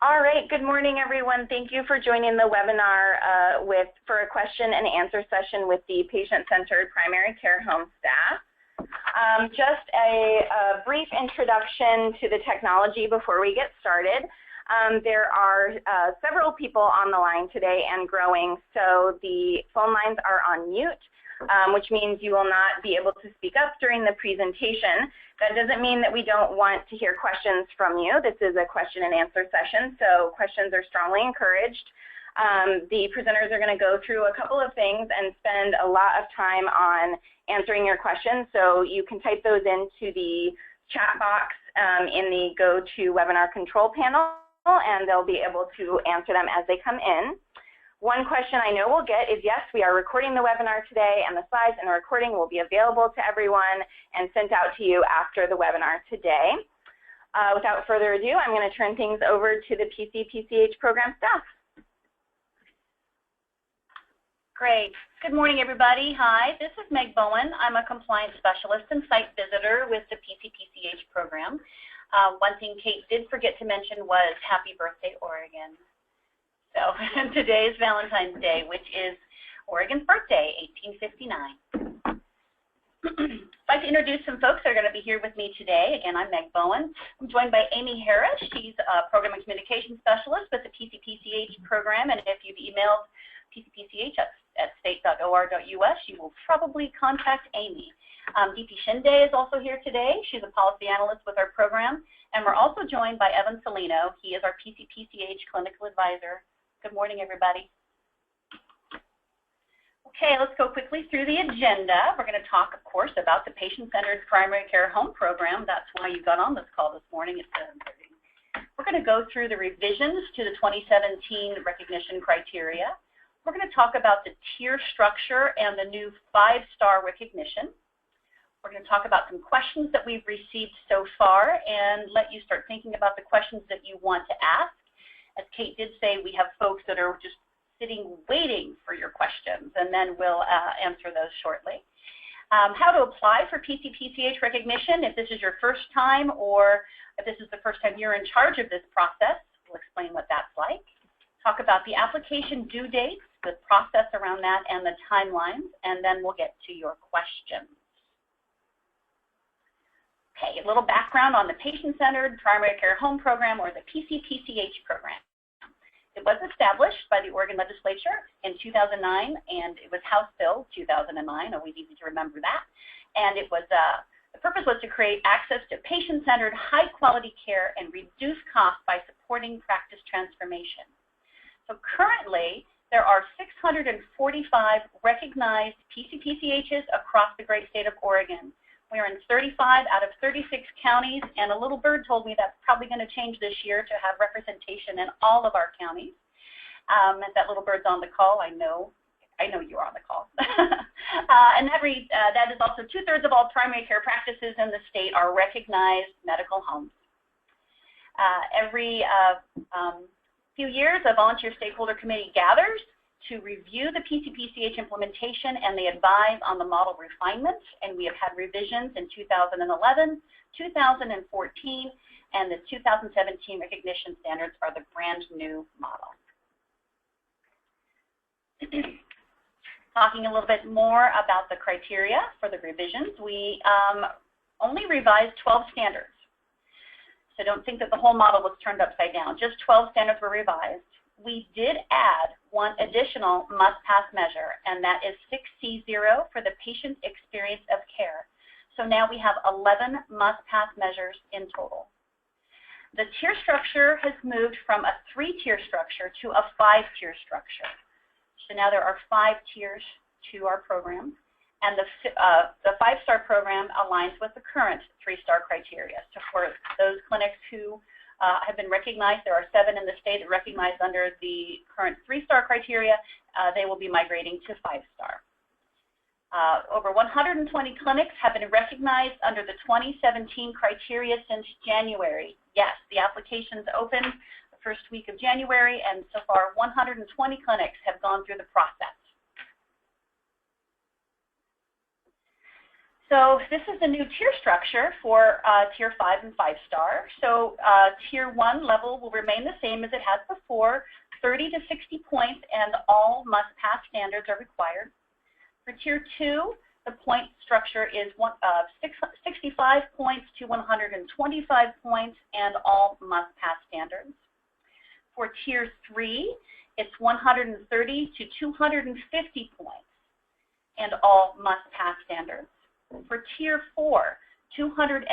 All right, good morning, everyone. Thank you for joining the webinar for a question and answer session with the patient-centered primary care home staff. Just a brief introduction to the technology before we get started. There are several people on the line today and growing, so the phone lines are on mute, which means you will not be able to speak up during the presentation. That doesn't mean that we don't want to hear questions from you. This is a question and answer session, so questions are strongly encouraged. The presenters are going to go through a couple of things and spend a lot of time on answering your questions, so you can type those into the chat box in the Go to Webinar Control panel, and they'll be able to answer them as they come in. One question I know we'll get is, yes, we are recording the webinar today, and the slides and the recording will be available to everyone and sent out to you after the webinar today. Without further ado, I'm going to turn things over to the PCPCH program staff. Great. Good morning, everybody. Hi, this is Meg Bowen. I'm a compliance specialist and site visitor with the PCPCH program. One thing Kate did forget to mention was happy birthday, Oregon. So today is Valentine's Day, which is Oregon's birthday, 1859. I'd like to introduce some folks that are going to be here with me today. Again, I'm Meg Bowen. I'm joined by Amy Harris. She's a Program and Communication Specialist with the PCPCH program, and if you've emailed PCPCH at state.or.us, you will probably contact Amy. DP Shinde is also here today. She's a policy analyst with our program, and we're also joined by Evan Salino. He is our PCPCH clinical advisor. Good morning, everybody. Okay, let's go quickly through the agenda. We're going to talk, of course, about the patient-centered primary care home program. That's why you got on this call this morning at 7:30. We're going to go through the revisions to the 2017 recognition criteria. We're going to talk about the tier structure and the new 5-star recognition. We're going to talk about some questions that we've received so far and let you start thinking about the questions that you want to ask. As Kate did say, we have folks that are just sitting waiting for your questions, and then we'll answer those shortly. How to apply for PCPCH recognition if this is your first time or if this is the first time you're in charge of this process. We'll explain what that's like. Talk about the application due dates, the process around that, and the timelines, and then we'll get to your questions. Okay, a little background on the patient-centered primary care home program, or the PCPCH program. It was established by the Oregon legislature in 2009, and it was House Bill 2009, always easy to remember that. And it was, the purpose was to create access to patient-centered, high-quality care and reduce costs by supporting practice transformation. So currently, there are 645 recognized PCPCHs across the great state of Oregon. We're in 35 out of 36 counties, and a little bird told me that's probably going to change this year to have representation in all of our counties. If that little bird's on the call, I know you're on the call. And that is also 2/3 of all primary care practices in the state are recognized medical homes. Every few years, a volunteer stakeholder committee gathers to review the PCPCH implementation, and they advise on the model refinements, and we have had revisions in 2011, 2014, and the 2017 recognition standards are the brand new model. Talking a little bit more about the criteria for the revisions, we only revised 12 standards. So don't think that the whole model was turned upside down. Just 12 standards were revised. We did add one additional must-pass measure, and that is 6C0 for the patient experience of care. So now we have 11 must-pass measures in total. The tier structure has moved from a 3-tier structure to a 5-tier structure. So now there are 5 tiers to our program, and the 5-star program aligns with the current 3-star criteria. So for those clinics who have been recognized, there are 7 in the state that recognized under the current 3-star criteria, they will be migrating to 5-star. Over 120 clinics have been recognized under the 2017 criteria since January. Yes, the applications opened the first week of January, and so far 120 clinics have gone through the process. So this is the new tier structure for Tier 5 and 5-star. So Tier 1 level will remain the same as it has before, 30 to 60 points, and all must-pass standards are required. For Tier 2, the point structure is 65 points to 125 points, and all must-pass standards. For Tier 3, it's 130 to 250 points, and all must-pass standards. For Tier 4, 255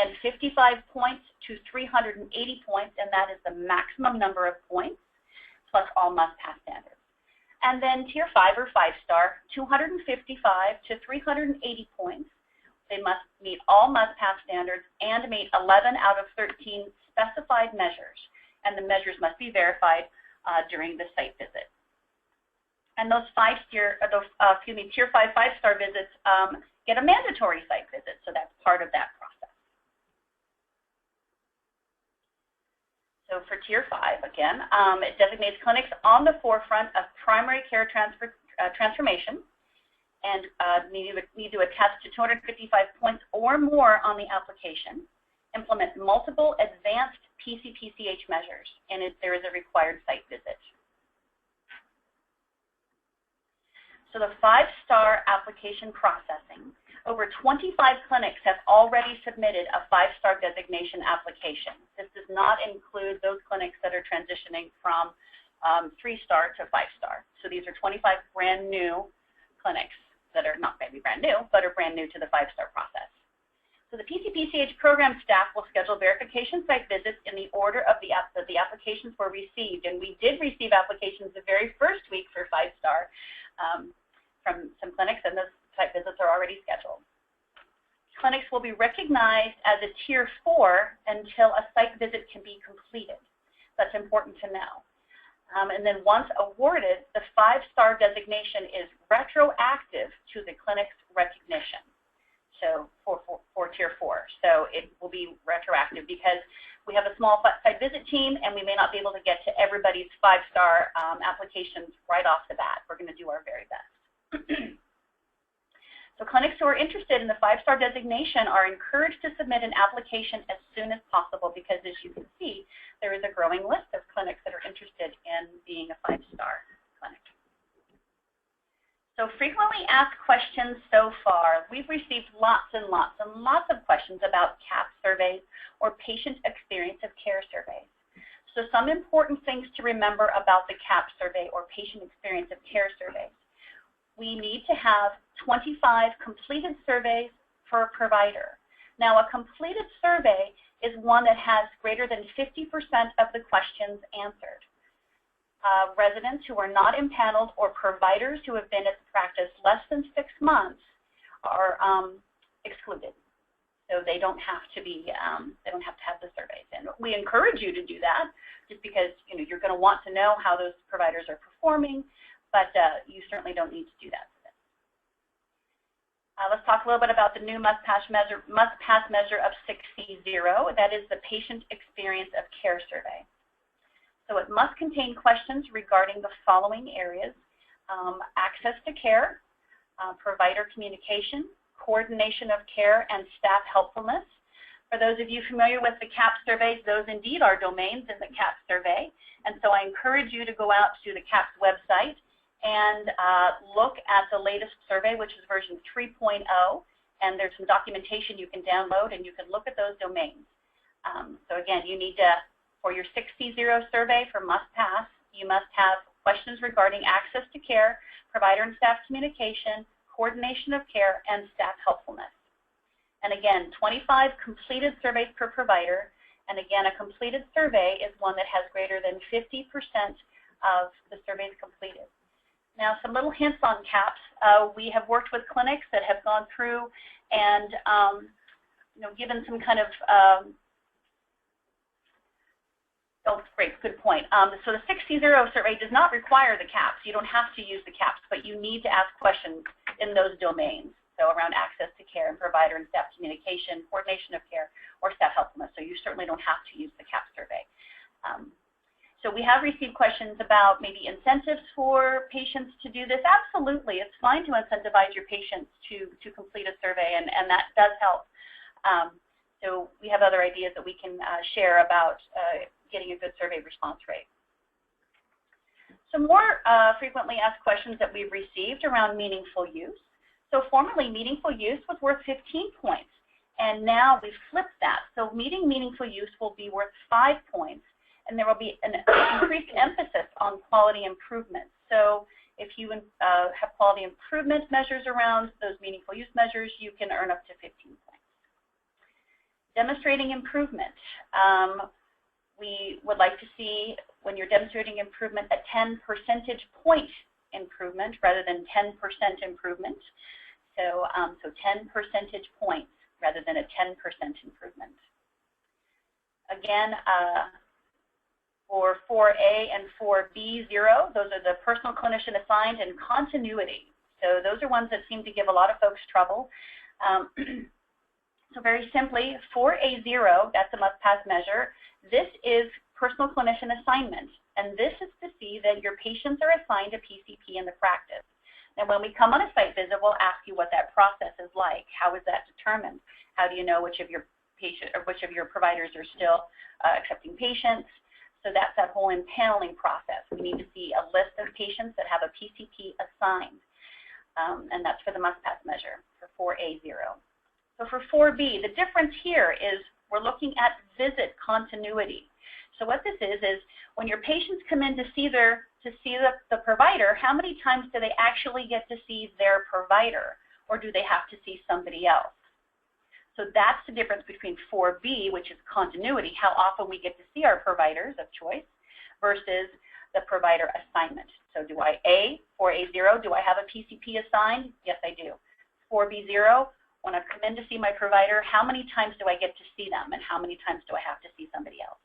points to 380 points, and that is the maximum number of points, plus all must-pass standards. And then Tier 5 or 5-star, 255 to 380 points. They must meet all must-pass standards and meet 11 out of 13 specified measures, and the measures must be verified during the site visit. And those Tier 5 5-star visits get a mandatory site visit, so that's part of that process. So for Tier 5, again, it designates clinics on the forefront of primary care transformation, and need to attest to 255 points or more on the application, implement multiple advanced PCPCH measures, and there is a required site visit. So the 5-star application processing, over 25 clinics have already submitted a 5-star designation application. This does not include those clinics that are transitioning from 3-star to 5-star. So these are 25 brand new clinics that are not maybe brand new, but are brand new to the 5-star process. So the PCPCH program staff will schedule verification site visits in the order of the applications were received. And we did receive applications the very first week for 5-star from some clinics, and those site visits are already scheduled. Clinics will be recognized as a Tier 4 until a site visit can be completed. That's important to know. And then once awarded, the 5-star designation is retroactive to the clinic's recognition. So for Tier 4. So it will be retroactive because we have a small site visit team and we may not be able to get to everybody's 5-star applications right off the bat. We're going to do our very best. So clinics who are interested in the 5-star designation are encouraged to submit an application as soon as possible because, as you can see, there is a growing list of clinics that are interested in being a 5-star clinic. So frequently asked questions so far. We've received lots and lots and lots of questions about CAP surveys or patient experience of care surveys. So some important things to remember about the CAP survey or patient experience of care surveys. We need to have 25 completed surveys for a provider. Now, a completed survey is one that has greater than 50% of the questions answered. Residents who are not impaneled or providers who have been at the practice less than 6 months are excluded. So they don't have to be, they don't have to have the surveys. And we encourage you to do that just because you're going to want to know how those providers are performing, but you certainly don't need to do that for this. Let's talk a little bit about the new must-pass measure of 6C0. That is the Patient Experience of Care Survey. So it must contain questions regarding the following areas: access to care, provider communication, coordination of care, and staff helpfulness. For those of you familiar with the CAP surveys, those indeed are domains in the CAP survey. And so I encourage you to go out to the CAP's website and look at the latest survey, which is version 3.0, and there's some documentation you can download, and you can look at those domains. So again, you need to, for your 6C0 survey for must-pass, you must have questions regarding access to care, provider and staff communication, coordination of care, and staff helpfulness. And again, 25 completed surveys per provider, and again, a completed survey is one that has greater than 50% of the surveys completed. Now, some little hints on CAPS. We have worked with clinics that have gone through and given some kind of, oh, great, good point. So the 6C0 survey does not require the CAPS. You don't have to use the CAPS, but you need to ask questions in those domains. So around access to care and provider and staff communication, coordination of care, or staff helpfulness. So you certainly don't have to use the CAPS survey. So we have received questions about maybe incentives for patients to do this. Absolutely, it's fine to incentivize your patients to complete a survey. survey, and that does help. So we have other ideas that we can share about getting a good survey response rate. Some more frequently asked questions that we've received around meaningful use. So formerly, meaningful use was worth 15 points, and now we've flipped that. So meeting meaningful use will be worth 5 points, and there will be an increased emphasis on quality improvement. So if you have quality improvement measures around those meaningful use measures, you can earn up to 15 points. Demonstrating improvement. We would like to see, when you're demonstrating improvement, a 10 percentage point improvement rather than 10% improvement. So 10 percentage points rather than a 10% improvement. Again, for 4A and 4B0, those are the personal clinician assigned and continuity. So those are ones that seem to give a lot of folks trouble. So very simply, 4A0, that's a must-pass measure. This is personal clinician assignment, and this is to see that your patients are assigned a PCP in the practice. And when we come on a site visit, we'll ask you what that process is like. How is that determined? How do you know which of your providers are still accepting patients? So that's that whole impaneling process. We need to see a list of patients that have a PCP assigned, and that's for the must-pass measure for 4A0. So for 4B, the difference here is we're looking at visit continuity. So what this is when your patients come in to see the provider, how many times do they actually get to see their provider, or do they have to see somebody else? So that's the difference between 4B, which is continuity, how often we get to see our providers of choice, versus the provider assignment. So do I, 4A0, do I have a PCP assigned? Yes, I do. 4B0, when I've come in to see my provider, how many times do I get to see them, and how many times do I have to see somebody else?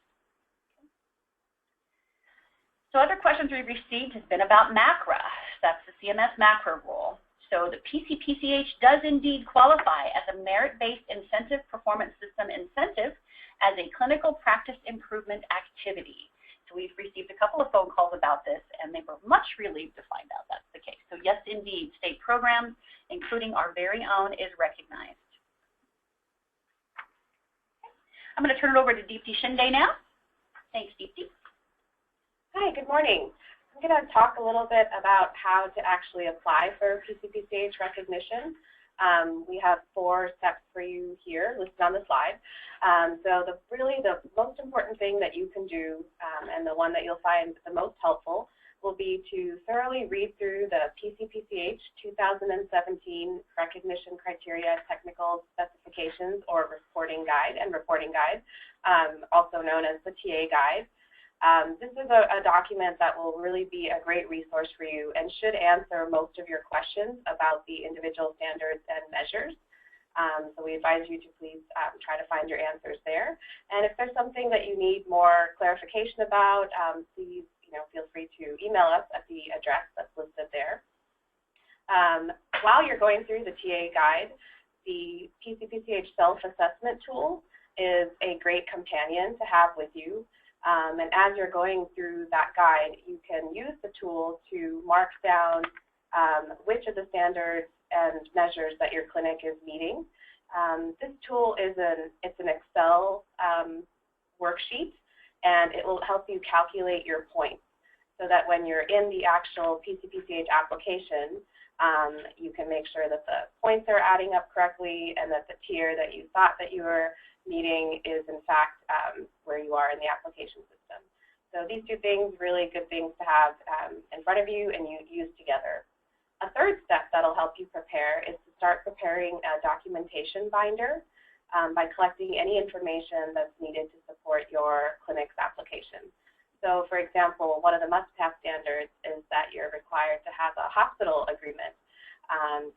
So other questions we've received has been about MACRA. That's the CMS MACRA rule. So the PCPCH does indeed qualify as a merit-based incentive performance system incentive as a clinical practice improvement activity. So we've received a couple of phone calls about this, and they were much relieved to find out that's the case. So yes, indeed, state programs, including our very own, is recognized. I'm going to turn it over to Deepti Shinde now. Thanks, Deepti. Hi, good morning. I'm going to talk a little bit about how to actually apply for PCPCH recognition. We have 4 steps for you here listed on the slide. So really the most important thing that you can do, and the one that you'll find the most helpful, will be to thoroughly read through the PCPCH 2017 Recognition Criteria Technical Specifications, or Reporting Guide, also known as the TA Guide. This is a document that will really be a great resource for you and should answer most of your questions about the individual standards and measures. So we advise you to please try to find your answers there. And if there's something that you need more clarification about, please feel free to email us at the address that's listed there. While you're going through the TA Guide, the PCPCH self-assessment tool is a great companion to have with you. And as you're going through that guide, you can use the tool to mark down which of the standards and measures that your clinic is meeting. This tool is an Excel worksheet, and it will help you calculate your points so that when you're in the actual PCPCH application, you can make sure that the points are adding up correctly and that the tier that you thought that you were meeting is in fact where you are in the application system. So these 2 things, really good things to have in front of you and you use together. A third step that'll help you prepare is to start preparing a documentation binder by collecting any information that's needed to support your clinic's application. So for example, one of the must-pass standards is that you're required to have a hospital agreement.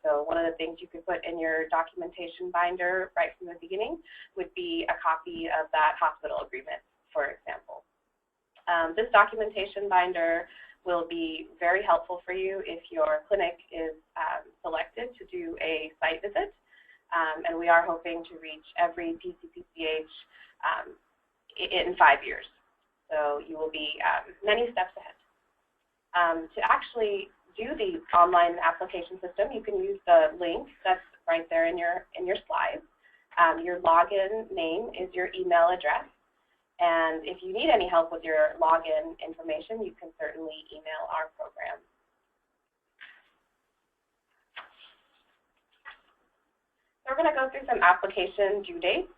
So one of the things you could put in your documentation binder right from the beginning would be a copy of that hospital agreement, for example. This documentation binder will be very helpful for you if your clinic is selected to do a site visit. And we are hoping to reach every PCPCH in 5 years. So you will be many steps ahead. To actually do the online application system, you can use the link that's right there in your slides. Your login name is your email address. And if you need any help with your login information, you can certainly email our program. So we're going to go through some application due dates.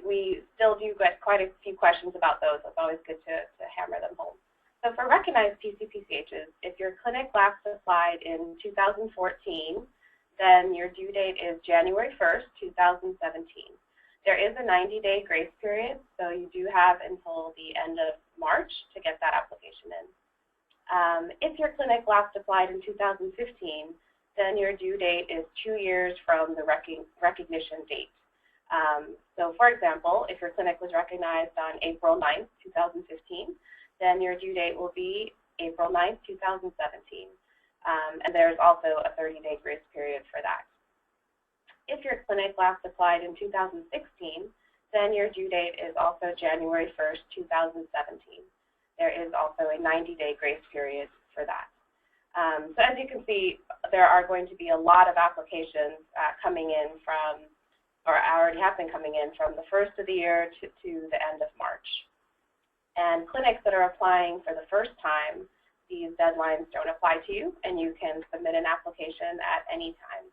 We still do get quite a few questions about those. It's always good to hammer them home. So for recognized PCPCHs, if your clinic last applied in 2014, then your due date is January 1st, 2017. There is a 90-day grace period, so you do have until the end of March to get that application in. If your clinic last applied in 2015, then your due date is 2 years from the recognition date. So for example, if your clinic was recognized on April 9th, 2015, then your due date will be April 9th, 2017. And there's also a 30-day grace period for that. If your clinic last applied in 2016, then your due date is also January 1st, 2017. There is also a 90-day grace period for that. So as you can see, there are going to be a lot of applications coming in from, or already have been coming in from the first of the year to the end of March. And clinics that are applying for the first time, these deadlines don't apply to you, and you can submit an application at any time.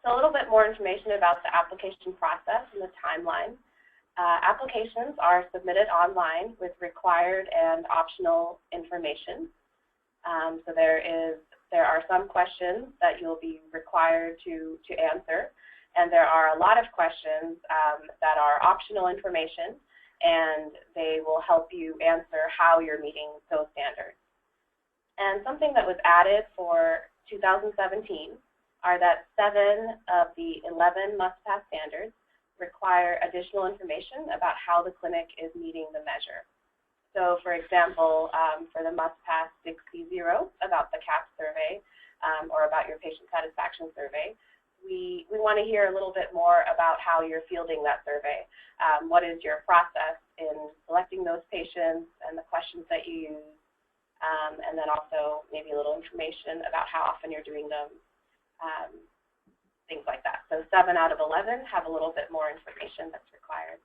So a little bit more information about the application process and the timeline. Applications are submitted online with required and optional information. So there are some questions that you'll be required to answer, and there are a lot of questions that are optional information, and they will help you answer how you're meeting those standards. And something that was added for 2017 are that 7 of the 11 must-pass standards require additional information about how the clinic is meeting the measure. So for example, for the must-pass 6C0 about the CAP survey or about your patient satisfaction survey, we want to hear a little bit more about how you're fielding that survey. What is your process in selecting those patients and the questions that you use, and then also maybe a little information about how often you're doing them, things like that. So 7 out of 11 have a little bit more information that's required.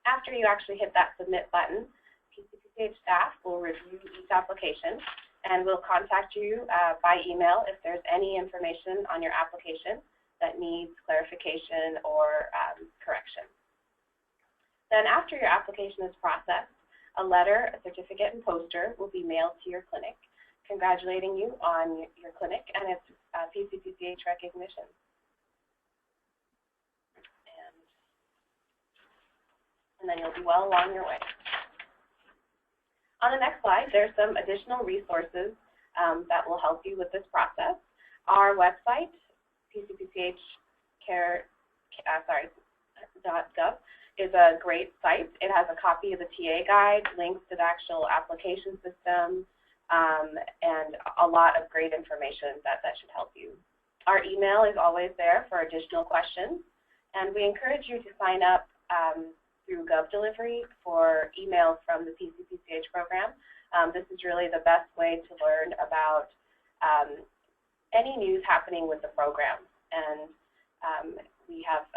After you actually hit that submit button, PCPCH staff will review each application and will contact you by email if there's any information on your application that needs clarification or correction. Then after your application is processed, a letter, a certificate, and poster will be mailed to your clinic, congratulating you on your clinic and its PCPCH recognition. And then you'll be well along your way. On the next slide, there's some additional resources that will help you with this process. Our website, PCPCHcare.gov, is a great site. It has a copy of the TA guide, links to the actual application system, and a lot of great information that should help you. Our email is always there for additional questions, and we encourage you to sign up through GovDelivery for emails from the PCPCH program. This is really the best way to learn about any news happening with the program. And we have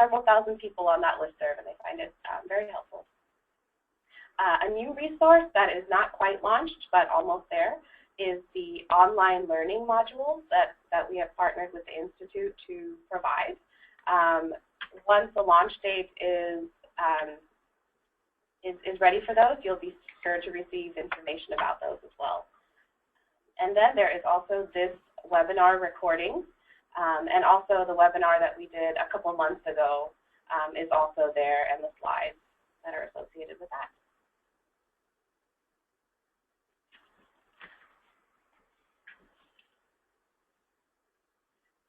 several thousand people on that listserv, and they find it very helpful. A new resource that is not quite launched, but almost there, is the online learning modules that we have partnered with the Institute to provide. Once the launch date is ready for those, you'll be sure to receive information about those as well. And then there is also this webinar recording, and also the webinar that we did a couple months ago is also there, and the slides that are associated with that.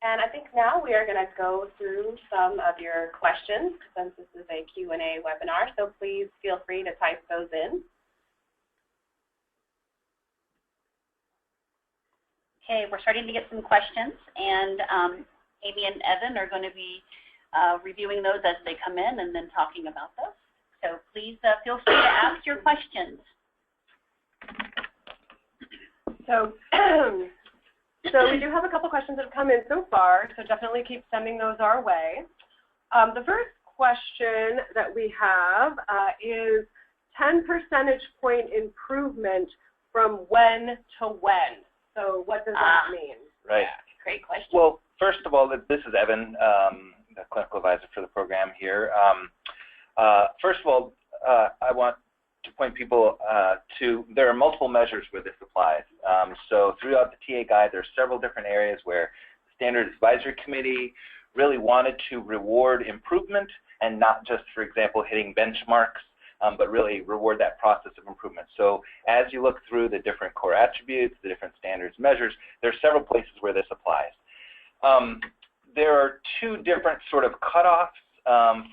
And I think now we are going to go through some of your questions, since this is a Q&A webinar, so please feel free to type those in. Okay, we're starting to get some questions, and Amy and Evan are going to be reviewing those as they come in and then talking about those. So please feel free to ask your questions. So, so we do have a couple questions that have come in so far, so definitely keep sending those our way. The first question that we have is 10 percentage point improvement from when to when. So what does that mean? Right. Yeah, great question. Well, first of all, this is Evan, the clinical advisor for the program here. First of all, I want to point people to, there are multiple measures where this applies. So throughout the TA guide, there are several different areas where the Standards Advisory Committee really wanted to reward improvement and not just, for example, hitting benchmarks, but really reward that process of improvement. So as you look through the different core attributes, the different standards measures, there are several places where this applies. There are two different sort of cutoffs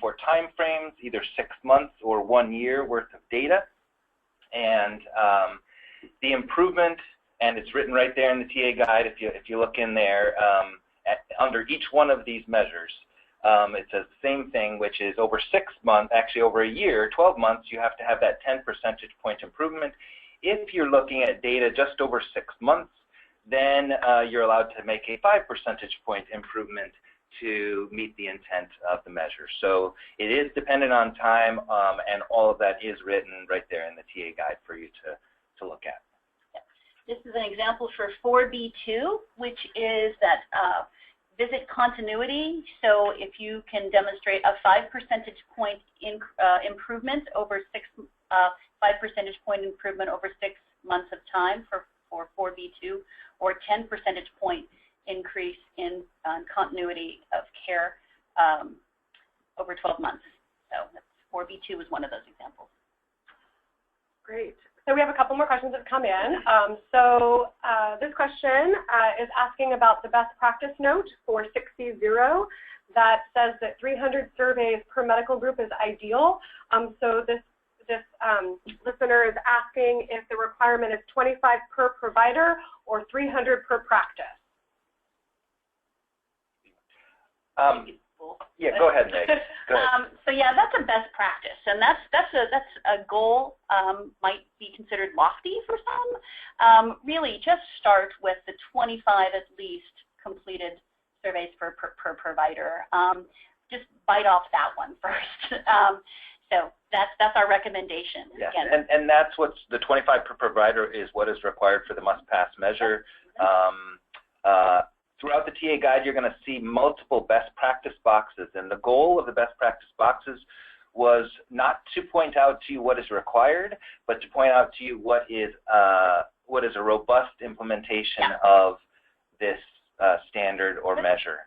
for time frames, either 6 months or 1 year worth of data. And the improvement, and it's written right there in the TA guide, if you look in there, under each one of these measures, it says the same thing, which is over 6 months, actually over a year, 12 months, you have to have that 10 percentage point improvement. If you're looking at data just over 6 months, then you're allowed to make a 5 percentage point improvement to meet the intent of the measure. So it is dependent on time, and all of that is written right there in the TA guide for you to look at. This is an example for 4B2, which is that visit continuity. So if you can demonstrate a 5 percentage point improvement over 5 percentage point improvement over 6 months of time for 4B2, or 10 percentage point increase in continuity of care over 12 months. So 4B2 is one of those examples. Great. So we have a couple more questions that have come in. This question is asking about the best practice note for 6C0 that says that 300 surveys per medical group is ideal. So this listener is asking if the requirement is 25 per provider or 300 per practice. Yeah, go ahead, Meg. Go ahead. So yeah, that's a best practice, and that's a goal. Might be considered lofty for some. Really, just start with the 25 at least completed surveys per provider. Just bite off that one first. So that's our recommendation. Yeah, and that's what's the 25 per provider is what is required for the must-pass measure. Throughout the TA guide, you're going to see multiple best practice boxes, and the goal of the best practice boxes was not to point out to you what is required, but to point out to you what is a robust implementation of this standard or measure.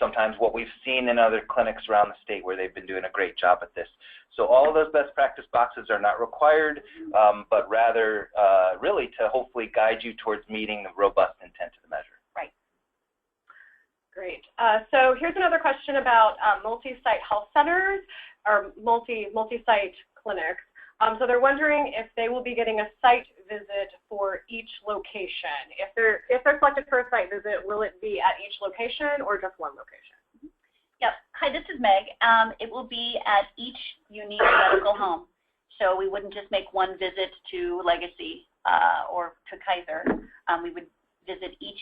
Sometimes what we've seen in other clinics around the state where they've been doing a great job at this. So all of those best practice boxes are not required, but rather really to hopefully guide you towards meeting the robust intent of the measure. Right. Great. So here's another question about multi-site health centers or multi-site clinics. So they're wondering if they will be getting a site visit for each location. If they're selected for a site visit, will it be at each location or just one location? Yep. Hi, this is Meg. It will be at each unique medical home. So we wouldn't just make one visit to Legacy or to Kaiser. We would visit each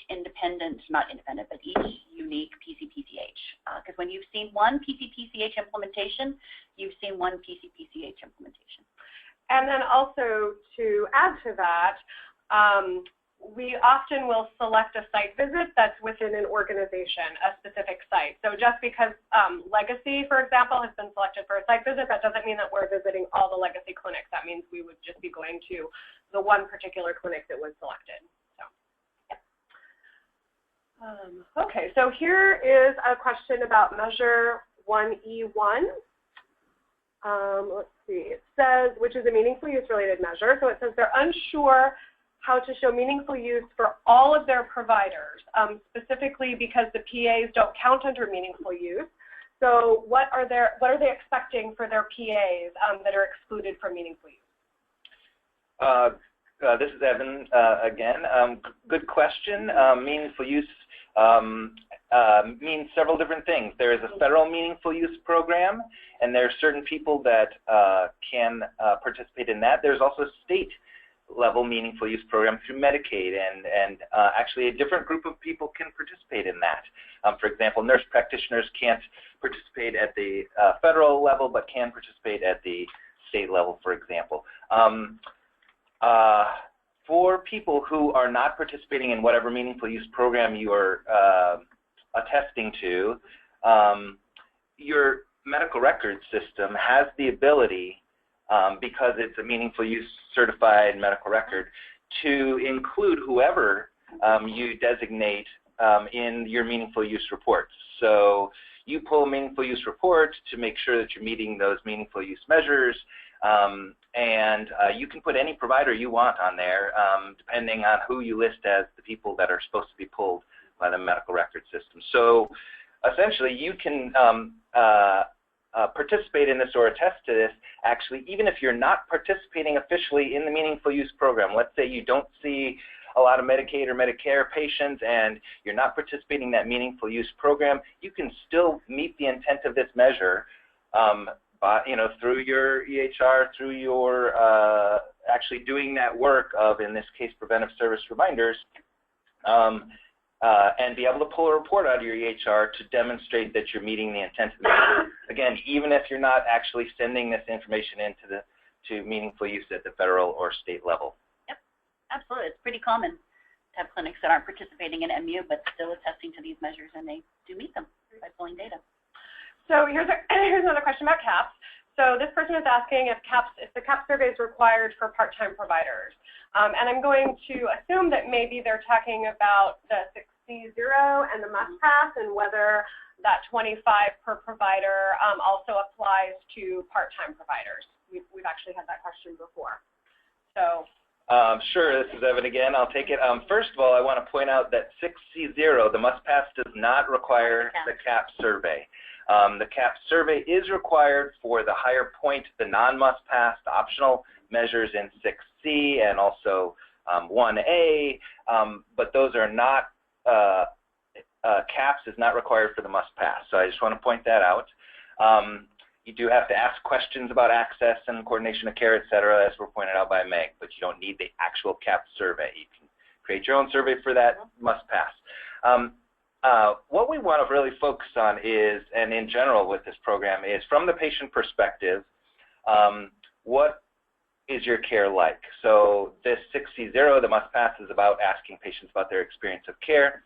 not independent, but each unique PCPCH. Because when you've seen one PCPCH implementation, you've seen one PCPCH implementation. And then also to add to that, we often will select a site visit that's within an organization, a specific site. So just because Legacy, for example, has been selected for a site visit, that doesn't mean that we're visiting all the Legacy clinics. That means we would just be going to the one particular clinic that was selected. So, yeah. Okay, so here is a question about Measure 1E1. Let's see, it says, which is a meaningful use related measure. So it says they're unsure how to show meaningful use for all of their providers, specifically because the PAs don't count under meaningful use. So what are they expecting for their PAs that are excluded from meaningful use? This is Evan again. Good question. Meaningful use means several different things. There is a federal meaningful use program, and there are certain people that can participate in that. There's also state level meaningful use program through Medicaid, and actually a different group of people can participate in that. For example, nurse practitioners can't participate at the federal level, but can participate at the state level, for example. For people who are not participating in whatever meaningful use program you are attesting to, your medical records system has the ability, because it's a meaningful use certified medical record, to include whoever you designate in your meaningful use reports. So you pull a meaningful use report to make sure that you're meeting those meaningful use measures, and you can put any provider you want on there, depending on who you list as the people that are supposed to be pulled by the medical record system. So essentially you can participate in this or attest to this, actually, even if you're not participating officially in the meaningful use program. Let's say you don't see a lot of Medicaid or Medicare patients and you're not participating in that meaningful use program, you can still meet the intent of this measure through your EHR, through your actually doing that work of, in this case, preventive service reminders, and be able to pull a report out of your EHR to demonstrate that you're meeting the intent of the measure. Again, even if you're not actually sending this information into to meaningful use at the federal or state level. Yep, absolutely. It's pretty common to have clinics that aren't participating in MU but still attesting to these measures, and they do meet them by pulling data. So here's another question about CAPS. So this person is asking if the CAPS survey is required for part-time providers. And I'm going to assume that maybe they're talking about the 6C0 and the must pass, and whether that 25 per provider also applies to part-time providers. We've actually had that question before. So. Sure, this is Evan again. I'll take it. First of all, I want to point out that 6C0, the must pass, does not require the CAPS survey. The CAPS survey is required for the higher point, the non-must pass, the optional measures in 6C and also 1A, but those are not, CAPS is not required for the must pass. So I just want to point that out. You do have to ask questions about access and coordination of care, et cetera, as were pointed out by Meg, but you don't need the actual CAPS survey. You can create your own survey for that must pass. What we want to really focus on is, and in general with this program, is from the patient perspective, what is your care like? So this 6C0, the must pass, is about asking patients about their experience of care.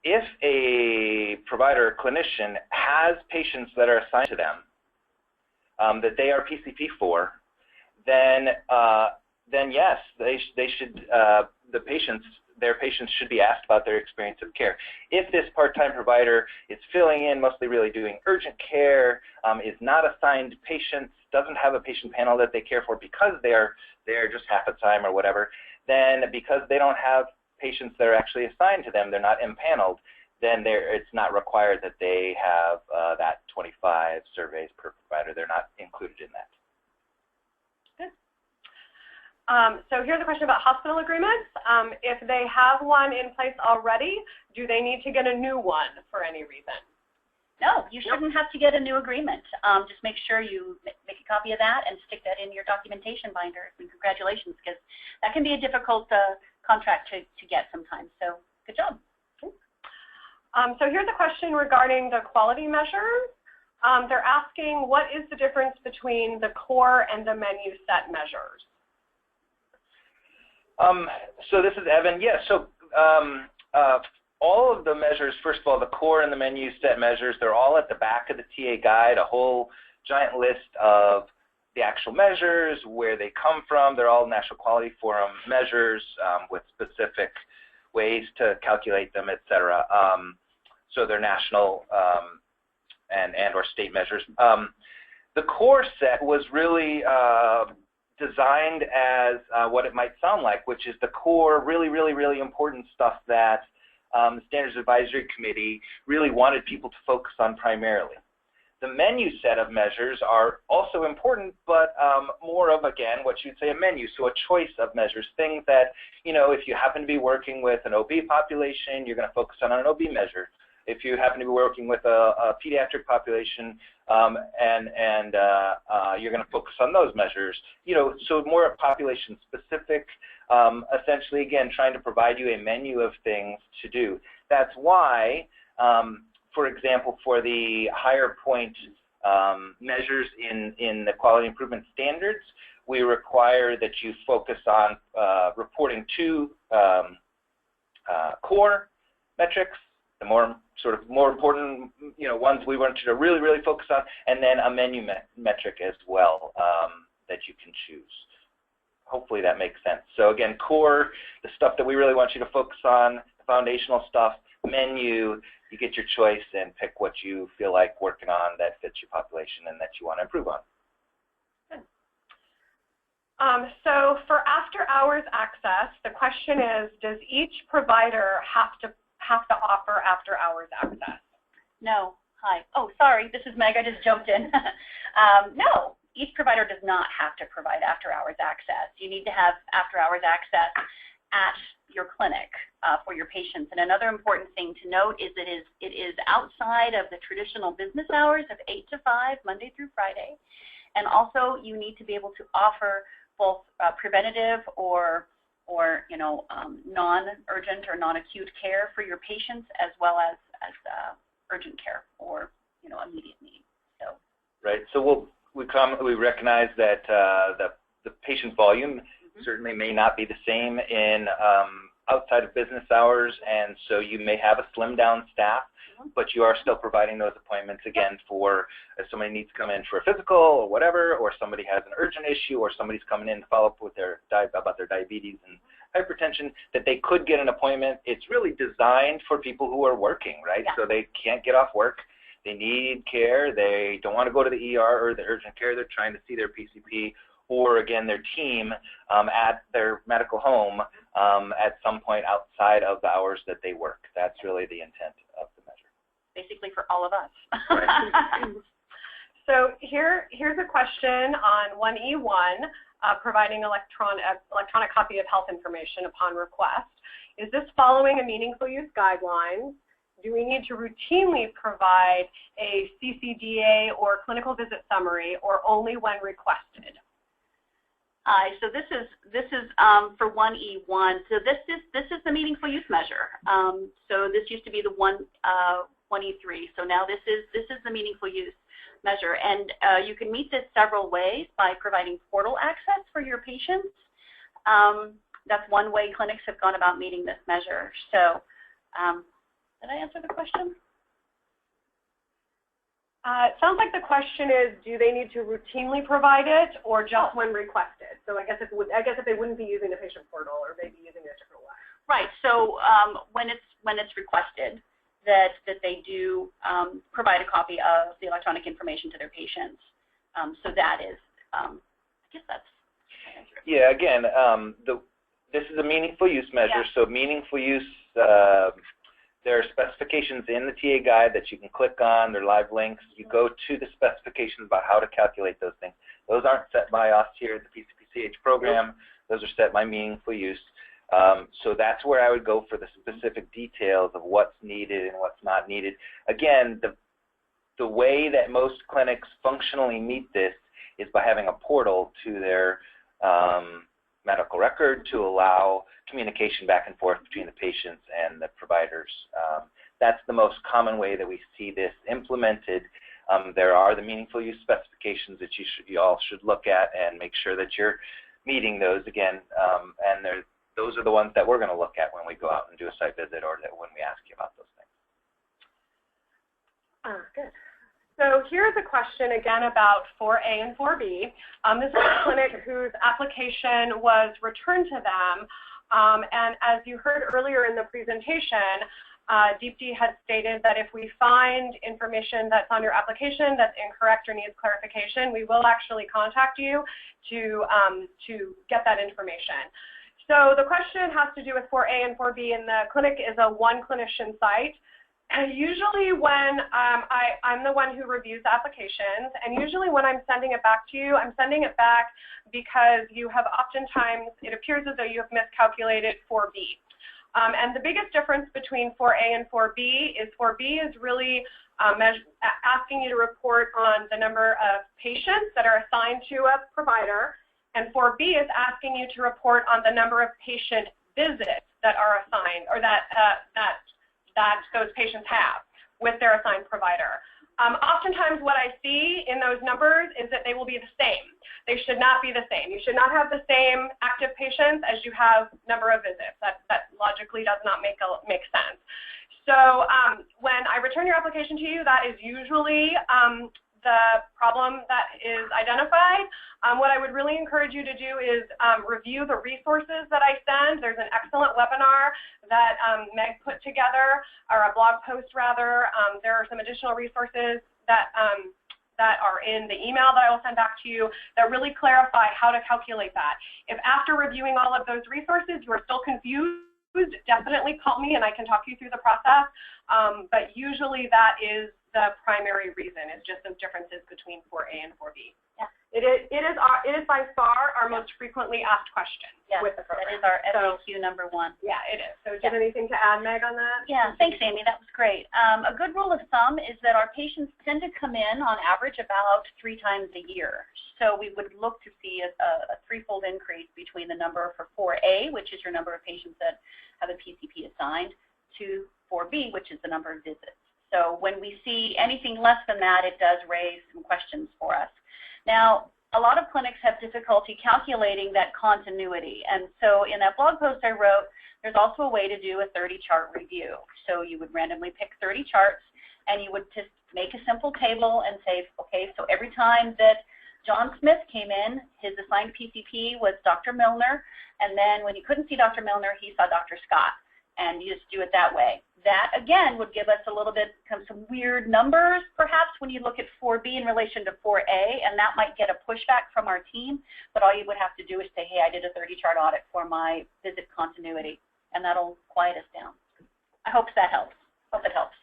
If a provider or clinician has patients that are assigned to them that they are PCP for, then yes, they should, their patients should be asked about their experience of care. If this part-time provider is filling in, mostly really doing urgent care, is not assigned patients, doesn't have a patient panel that they care for because they're there just half the time or whatever, then because they don't have patients that are actually assigned to them, they're not impaneled, then it's not required that they have that 25 surveys per provider. They're not included in that. So here's a question about hospital agreements. If they have one in place already, do they need to get a new one for any reason? No, you shouldn't have to get a new agreement. Just make sure you make a copy of that and stick that in your documentation binder. And congratulations, because that can be a difficult contract to get sometimes. So good job. So here's a question regarding the quality measures. They're asking, what is the difference between the core and the menu set measures? So this is Evan. Yeah, so all of the measures, first of all, the core and the menu set measures, they're all at the back of the TA guide, a whole giant list of the actual measures, where they come from. They're all National Quality Forum measures with specific ways to calculate them, et cetera. So they're national and or state measures. The core set was really designed as what it might sound like, which is the core, really, really, really important stuff that the Standards Advisory Committee really wanted people to focus on primarily. The menu set of measures are also important, but more of, again, what you'd say a menu, so a choice of measures, things that, you know, if you happen to be working with an OB population, you're going to focus on an OB measure. if you happen to be working with a pediatric population and you're going to focus on those measures, so more population specific, essentially, again, trying to provide you a menu of things to do. That's why, for example, for the higher point measures in the quality improvement standards, we require that you focus on reporting 2 core metrics, the more important ones we want you to really focus on, and then a menu metric as well that you can choose. Hopefully that makes sense. So again, core, the stuff that we really want you to focus on, the foundational stuff. Menu, you get your choice and pick what you feel like working on that fits your population and that you want to improve on. So for after-hours access, the question is, does each provider have to offer after-hours access? No. Hi. Oh, sorry. This is Meg. I just jumped in. No. Each provider does not have to provide after-hours access. You need to have after-hours access at your clinic for your patients. And another important thing to note is it is outside of the traditional business hours of 8 to 5, Monday through Friday. And also, you need to be able to offer both preventative or non-urgent or non-acute care for your patients, as well as urgent care or immediate need. So. Right. So we recognize that the patient volume certainly may not be the same in outside of business hours, and so you may have a slimmed down staff, but you are still providing those appointments again for if somebody needs to come in for a physical or whatever, or somebody has an urgent issue, or somebody's coming in to follow up with about their diabetes and hypertension, that they could get an appointment. It's really designed for people who are working, right? Yeah. So they can't get off work. They need care. They don't want to go to the ER or the urgent care. They're trying to see their PCP or, again, their team at their medical home at some point outside of the hours that they work. That's really the intent of the measure. Basically for all of us. Right. So here's a question on 1E1, providing electronic copy of health information upon request. Is this following a meaningful use guideline? Do we need to routinely provide a CCDA or clinical visit summary, or only when requested? So this is for 1E1. So this is the meaningful use measure. So this used to be the 1E3. So now this is the meaningful use measure, and you can meet this several ways by providing portal access for your patients. That's one way clinics have gone about meeting this measure. So did I answer the question? It sounds like the question is, do they need to routinely provide it, or just when requested? So I guess if they wouldn't be using the patient portal, or maybe using it a different way. Right. So when it's requested, that they do provide a copy of the electronic information to their patients. So that is, I guess that's. Yeah. Again, this is a meaningful use measure. Yeah. So meaningful use. There are specifications in the TA guide that you can click on. They're live links. You go to the specifications about how to calculate those things. Those aren't set by us here at the PCPCH program. Those are set by meaningful use. So that's where I would go for the specific details of what's needed and what's not needed. Again, the way that most clinics functionally meet this is by having a portal to their medical record to allow communication back and forth between the patients and the providers. That's the most common way that we see this implemented. There are the meaningful use specifications that you all should look at and make sure that you're meeting those again. And those are the ones that we're going to look at when we go out and do a site visit, or when we ask you about those things. Good. So here's a question again about 4A and 4B. This is a clinic whose application was returned to them, and as you heard earlier in the presentation, Deepti had stated that if we find information that's on your application that's incorrect or needs clarification, we will actually contact you to get that information. So the question has to do with 4A and 4B, and the clinic is a one clinician site. And usually when I'm the one who reviews applications, and usually when I'm sending it back to you, I'm sending it back because you have oftentimes, it appears as though you have miscalculated 4B. And the biggest difference between 4A and 4B is 4B is really asking you to report on the number of patients that are assigned to a provider, and 4B is asking you to report on the number of patient visits that are assigned, or that those patients have with their assigned provider. Oftentimes what I see in those numbers is that they will be the same. They should not be the same. You should not have the same active patients as you have number of visits. That logically does not make sense. So when I return your application to you, that is usually the problem that is identified. What I would really encourage you to do is review the resources that I send. There's an excellent webinar that Meg put together, or a blog post rather. There are some additional resources that are in the email that I will send back to you that really clarify how to calculate that. If after reviewing all of those resources you are still confused, definitely call me and I can talk you through the process. But usually that is the primary reason, is just some differences between 4A and 4B. Yeah. It is by far our most frequently asked question with the program. That is our FAQ number one. Yeah, it is. So do you have anything to add, Meg, on that? Yeah, thanks, Amy. That was great. A good rule of thumb is that our patients tend to come in on average about 3 times a year. So we would look to see a threefold increase between the number for 4A, which is your number of patients that have a PCP assigned, to 4B, which is the number of visits. So when we see anything less than that, it does raise some questions for us. Now, a lot of clinics have difficulty calculating that continuity. And so in that blog post I wrote, there's also a way to do a 30-chart review. So you would randomly pick 30 charts, and you would just make a simple table and say, okay, so every time that John Smith came in, his assigned PCP was Dr. Milner, and then when he couldn't see Dr. Milner, he saw Dr. Scott. And you just do it that way. That, again, would give us a little bit, some weird numbers, perhaps, when you look at 4B in relation to 4A, and that might get a pushback from our team, but all you would have to do is say, hey, I did a 30-chart audit for my visit continuity, and that'll quiet us down. I hope that helps. Hope it helps.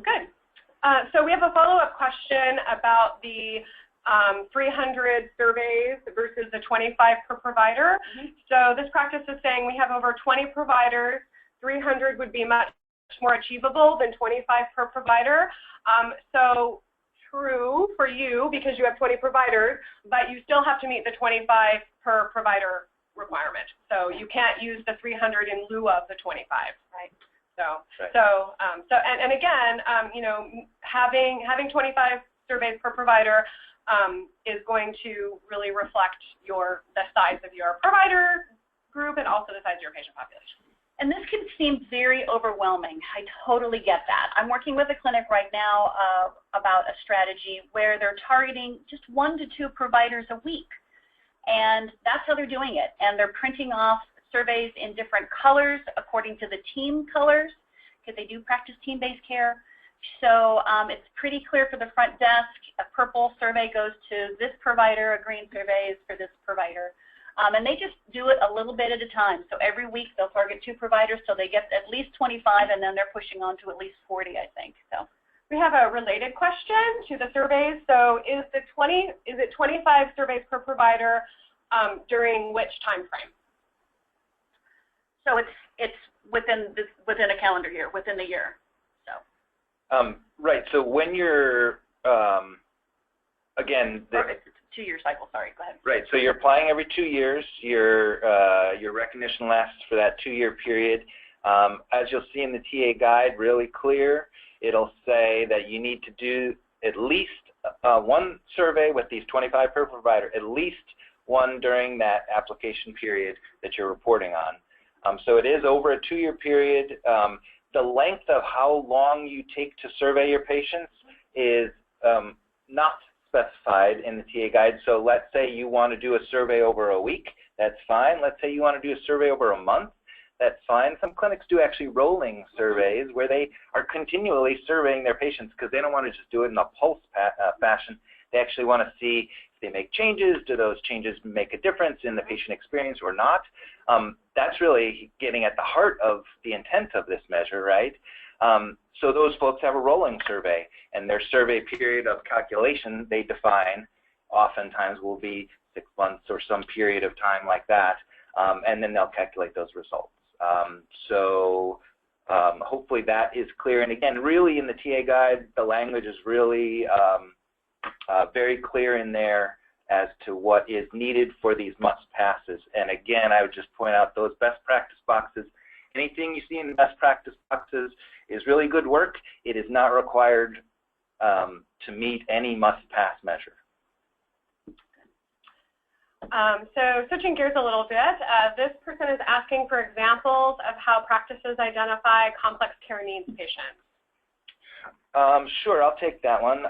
Good. So we have a follow-up question about the 300 surveys versus the 25 per provider. So this practice is saying we have over 20 providers. 300 would be much more achievable than 25 per provider. So true for you because you have 20 providers, but you still have to meet the 25 per provider requirement. So you can't use the 300 in lieu of the 25. Right. And again, you know, having 25 surveys per provider is going to really reflect the size of your provider group and also the size of your patient population. And this can seem very overwhelming. I totally get that. I'm working with a clinic right now about a strategy where they're targeting just 1 to 2 providers a week. And that's how they're doing it. And they're printing off surveys in different colors according to the team colors, because they do practice team-based care. So it's pretty clear for the front desk. A purple survey goes to this provider, a green survey is for this provider. And they just do it a little bit at a time. So every week they'll target 2 providers so they get at least 25, and then they're pushing on to at least 40, I think. So we have a related question to the surveys. So is it 25 surveys per provider during which time frame? So it's within a calendar year, within the year. So right. So when you're again, it's a 2-year cycle. Sorry, go ahead. Right. So you're applying every 2 years. Your recognition lasts for that 2-year period. As you'll see in the TA guide, really clear. It'll say that you need to do at least 1 survey with these 25 per provider, at least 1 during that application period that you're reporting on. So it is over a 2-year period. The length of how long you take to survey your patients is not specified in the TA guide. So let's say you want to do a survey over a week, that's fine. Let's say you want to do a survey over a month, that's fine. Some clinics do actually rolling surveys where they are continually surveying their patients because they don't want to just do it in a pulse fashion. They actually want to see if they make changes, do those changes make a difference in the patient experience or not. That's really getting at the heart of the intent of this measure, right? So those folks have a rolling survey, and their survey period of calculation they define oftentimes will be 6 months or some period of time like that, and then they'll calculate those results. Hopefully that is clear. And again, really in the TA guide, the language is really very clear in there as to what is needed for these must-passes. And again, I would just point out those best practice boxes. Anything you see in the best practice boxes is really good work. It is not required to meet any must-pass measure. So switching gears a little bit, this person is asking for examples of how practices identify complex care needs patients. Sure, I'll take that one.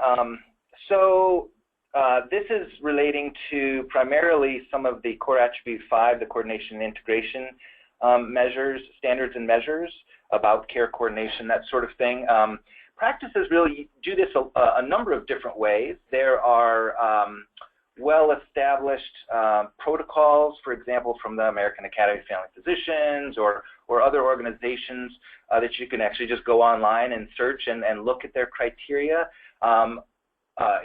This is relating to primarily some of the core attribute 5, the coordination and integration measures, standards and measures about care coordination, that sort of thing. Practices really do this a number of different ways. There are well-established protocols, for example, from the American Academy of Family Physicians or other organizations that you can actually just go online and search and look at their criteria.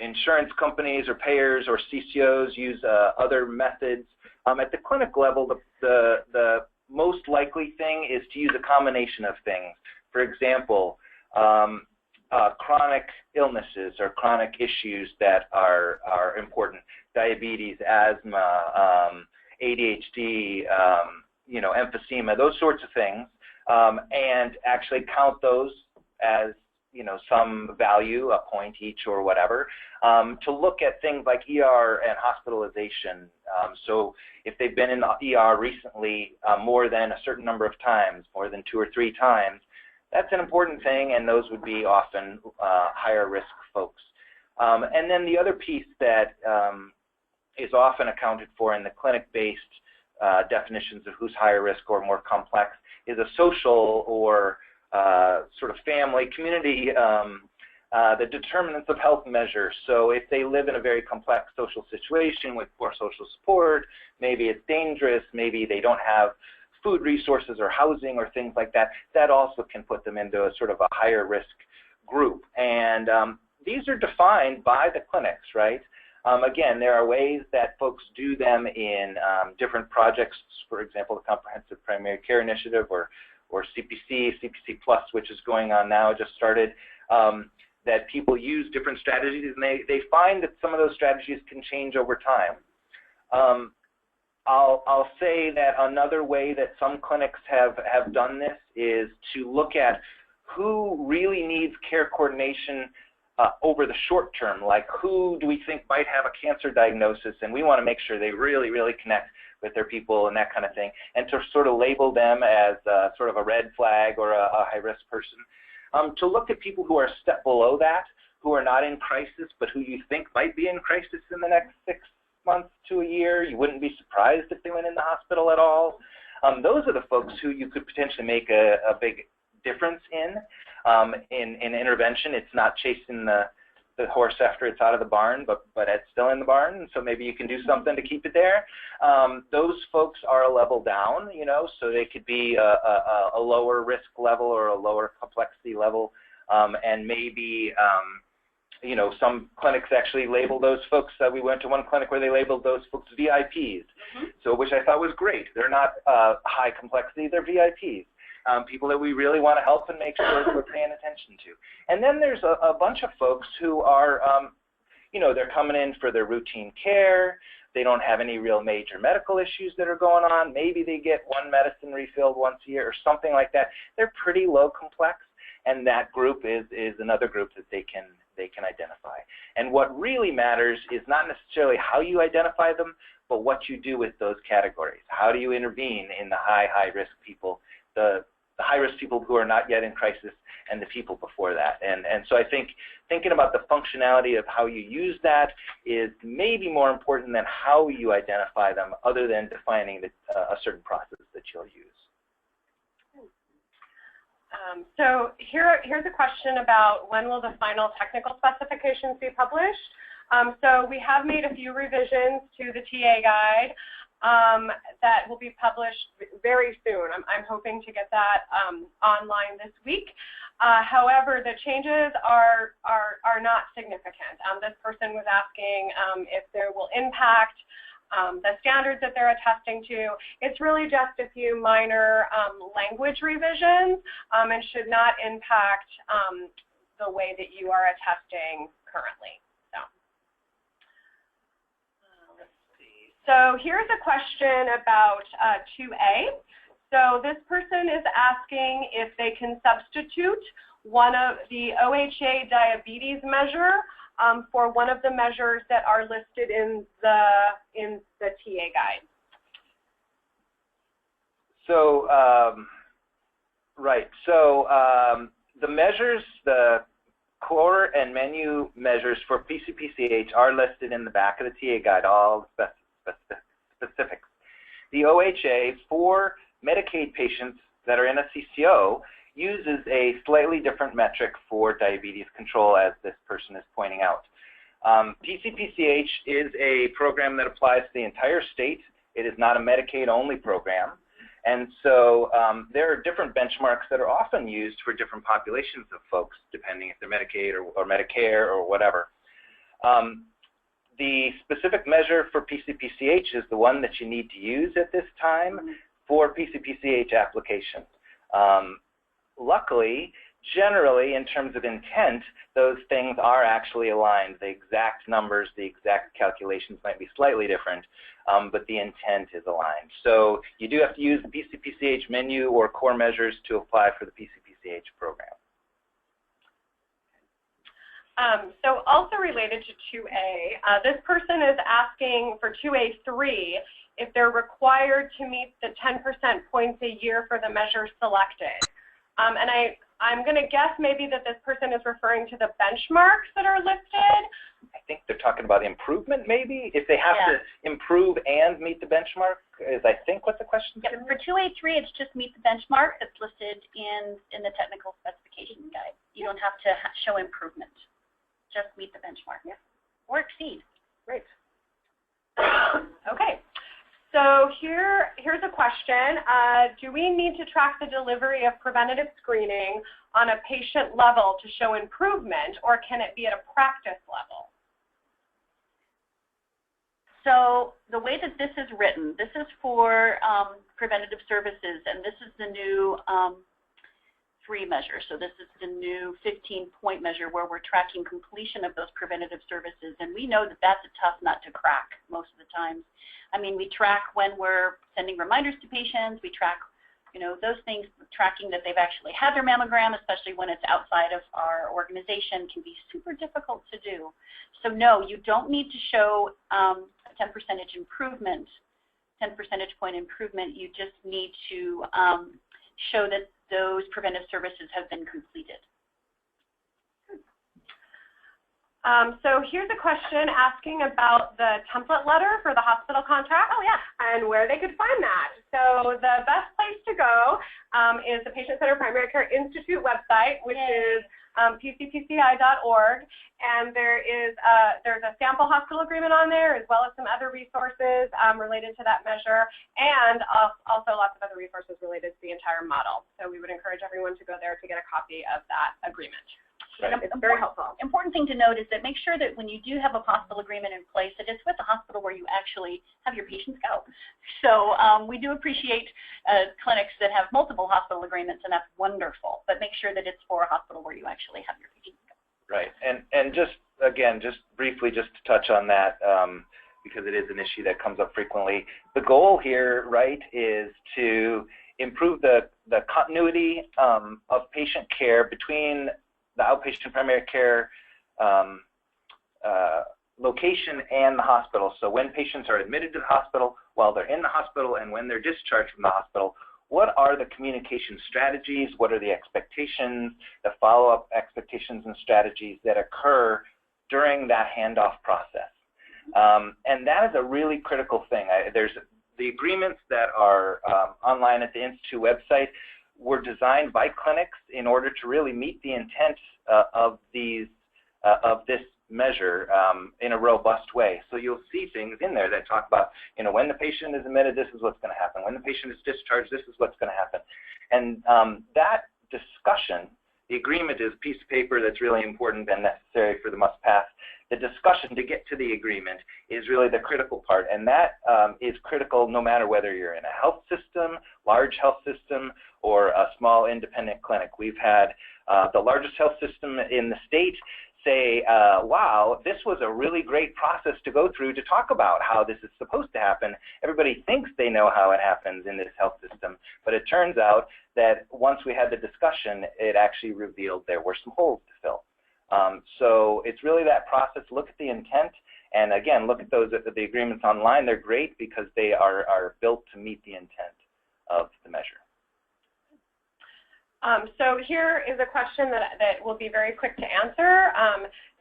Insurance companies or payers or CCOs use other methods. At the clinic level, the most likely thing is to use a combination of things. For example, chronic illnesses or chronic issues that are important, diabetes, asthma, ADHD, emphysema, those sorts of things, and actually count those as some value, a point each or whatever, to look at things like ER and hospitalization. So if they've been in the ER recently more than a certain number of times, more than 2 or 3 times, that's an important thing, and those would be often higher risk folks. And then the other piece that is often accounted for in the clinic-based definitions of who's higher risk or more complex is a social or sort of family, community, the determinants of health measures. So if they live in a very complex social situation with poor social support, maybe it's dangerous, maybe they don't have food resources or housing or things like that, that also can put them into a sort of a higher risk group. And these are defined by the clinics, right? Again, there are ways that folks do them in different projects, for example, the Comprehensive Primary Care Initiative or CPC Plus, which is going on now, just started, that people use different strategies, and they find that some of those strategies can change over time. I'll say that another way that some clinics have done this is to look at who really needs care coordination over the short term, like who do we think might have a cancer diagnosis, and we want to make sure they really, really connect with their people and that kind of thing, and to sort of label them as sort of a red flag or a high-risk person. To look at people who are a step below that, who are not in crisis, but who you think might be in crisis in the next 6 months to a year. You wouldn't be surprised if they went in the hospital at all. Those are the folks who you could potentially make a big difference in intervention. It's not chasing the horse after it's out of the barn, but it's still in the barn, so maybe you can do something to keep it there. Those folks are a level down, so they could be a lower risk level or a lower complexity level, and maybe some clinics actually label those folks. We went to one clinic where they labeled those folks VIPs, so which I thought was great. They're not high complexity, they're VIPs. People that we really want to help and make sure that we're paying attention to. And then there's a bunch of folks who are, they're coming in for their routine care. They don't have any real major medical issues that are going on. Maybe they get one medicine refilled once a year or something like that. They're pretty low complex, and that group is another group that they can identify. And what really matters is not necessarily how you identify them, but what you do with those categories. How do you intervene in the high-risk people, the high-risk people who are not yet in crisis, and the people before that. And so I think thinking about the functionality of how you use that is maybe more important than how you identify them, other than defining a certain process that you'll use. So here's a question about when will the final technical specifications be published. So we have made a few revisions to the TA guide that will be published very soon. I'm hoping to get that online this week. However, the changes are not significant. This person was asking if there will impact the standards that they're attesting to. It's really just a few minor language revisions and should not impact the way that you are attesting currently. So here's a question about 2A. So this person is asking if they can substitute one of the OHA diabetes measure for one of the measures that are listed in the TA guide. So, right. So the measures, the core and menu measures for PCPCH are listed in the back of the TA guide, all specifics. The OHA for Medicaid patients that are in a CCO uses a slightly different metric for diabetes control, as this person is pointing out. PCPCH is a program that applies to the entire state. It is not a Medicaid-only program. And so there are different benchmarks that are often used for different populations of folks, depending if they're Medicaid or Medicare or whatever. The specific measure for PCPCH is the one that you need to use at this time for PCPCH applications. Luckily, generally, in terms of intent, those things are actually aligned. The exact numbers, the exact calculations might be slightly different, but the intent is aligned. So you do have to use the PCPCH menu or core measures to apply for the PCPCH program. So also related to 2A, this person is asking for 2A3 if they're required to meet the 10% points a year for the measure selected. And I'm going to guess maybe that this person is referring to the benchmarks that are listed. I think they're talking about improvement, maybe? If they have to improve and meet the benchmark, is I think what the question is? For 2A3, it's just meet the benchmark that's listed in the technical specifications guide. You don't have to show improvement. Just meet the benchmark. Or exceed. Great. Okay. So here's a question. Do we need to track the delivery of preventative screening on a patient level to show improvement, or can it be at a practice level? So the way that this is written, this is for preventative services, and this is the new 3 measure. So this is the new 15-point measure where we're tracking completion of those preventative services. And we know that that's a tough nut to crack most of the time. I mean, we track when we're sending reminders to patients. We track, those things, tracking that they've actually had their mammogram, especially when it's outside of our organization, can be super difficult to do. So no, you don't need to show a 10% improvement, 10 percentage point improvement. You just need to show that those preventive services have been completed. So here's a question asking about the template letter for the hospital contract. And where they could find that. So the best place to go is the Patient Centered Primary Care Institute website, which is PCPCI.org, and there's a sample hospital agreement on there, as well as some other resources related to that measure, and also lots of other resources related to the entire model. So we would encourage everyone to go there to get a copy of that agreement. Right. It's very helpful. Important thing to note is that make sure that when you do have a hospital agreement in place, that it's with the hospital where you actually have your patients go. So we do appreciate clinics that have multiple hospital agreements, and that's wonderful. But make sure that it's for a hospital where you actually have your patients go. Right. And just, again, just briefly, just to touch on that, because it is an issue that comes up frequently. The goal here, right, is to improve the continuity of patient care between the outpatient primary care location and the hospital. So when patients are admitted to the hospital, while they're in the hospital, and when they're discharged from the hospital, what are the communication strategies? What are the expectations, the follow-up expectations and strategies that occur during that handoff process? And that is a really critical thing. There's the agreements that are online at the Institute website were designed by clinics in order to really meet the intent of this measure in a robust way. So you'll see things in there that talk about, when the patient is admitted, this is what's going to happen. When the patient is discharged, this is what's going to happen. And that discussion The agreement is a piece of paper that's really important and necessary for the must pass. The discussion to get to the agreement is really the critical part, and that is critical no matter whether you're in a health system, large health system, or a small independent clinic. We've had the largest health system in the state say, wow, this was a really great process to go through to talk about how this is supposed to happen. Everybody thinks they know how it happens in this health system, but it turns out that once we had the discussion, it actually revealed there were some holes to fill. So it's really that process. Look at the intent, and again, look at the agreements online. They're great because they are built to meet the intent of the measure. So here is a question that will be very quick to answer.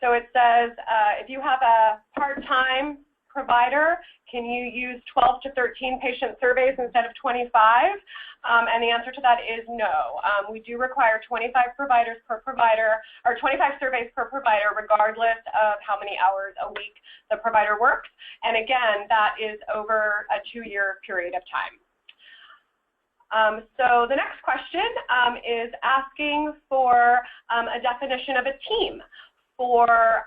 So it says, if you have a part-time provider, can you use 12 to 13 patient surveys instead of 25? And the answer to that is no. We do require 25 providers per provider, or 25 surveys per provider, regardless of how many hours a week the provider works. And again, that is over a 2-year period of time. So the next question is asking for a definition of a team for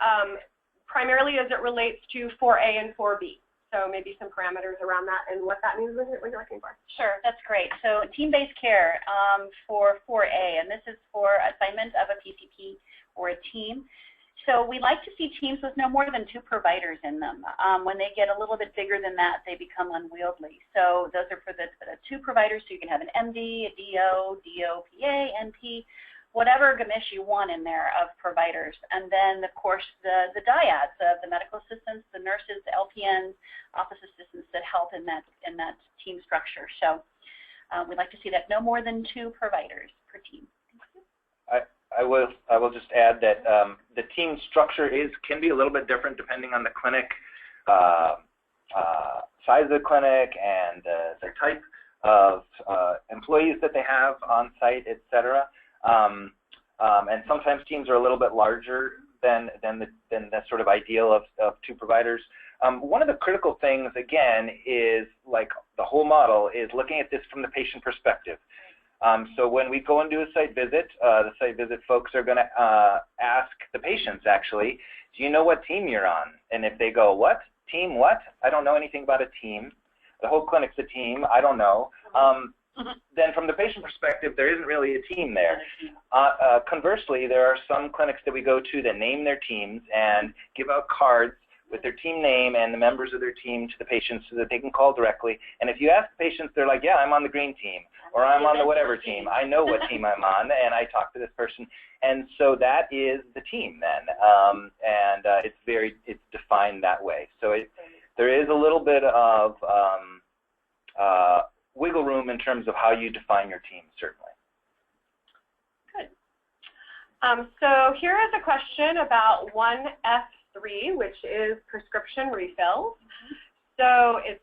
primarily as it relates to 4A and 4B. So maybe some parameters around that and what that means when you're looking for. Sure, that's great. So team-based care for 4A, and this is for assignment of a PCP or a team. So we like to see teams with no more than 2 providers in them. When they get a little bit bigger than that, they become unwieldy. So those are for the 2 providers, so you can have an MD, a DO, DOPA, NP, whatever gamish you want in there of providers. And then, of course, the dyads, the medical assistants, the nurses, the LPNs, office assistants that help in that team structure. So we'd like to see that no more than 2 providers per team. I will just add that the team structure can be a little bit different depending on the clinic, size of the clinic, and the type of employees that they have on site, et cetera. And sometimes teams are a little bit larger than the sort of ideal of 2 providers. One of the critical things, again, is like the whole model is looking at this from the patient perspective. So when we go and do a site visit, the site visit folks are going to ask the patients, actually, do you know what team you're on? And if they go, what? Team what? I don't know anything about a team. The whole clinic's a team. I don't know. Then from the patient perspective, there isn't really a team there. Conversely, there are some clinics that we go to that name their teams and give out cards with their team name and the members of their team to the patients so that they can call directly. And if you ask the patients, they're like, yeah, I'm on the green team, or I'm on the whatever team. I know what team I'm on, and I talk to this person. And so that is the team then. It's defined that way. So there is a little bit of wiggle room in terms of how you define your team, certainly. Good. So here is a question about 1F3, which is prescription refills. So it's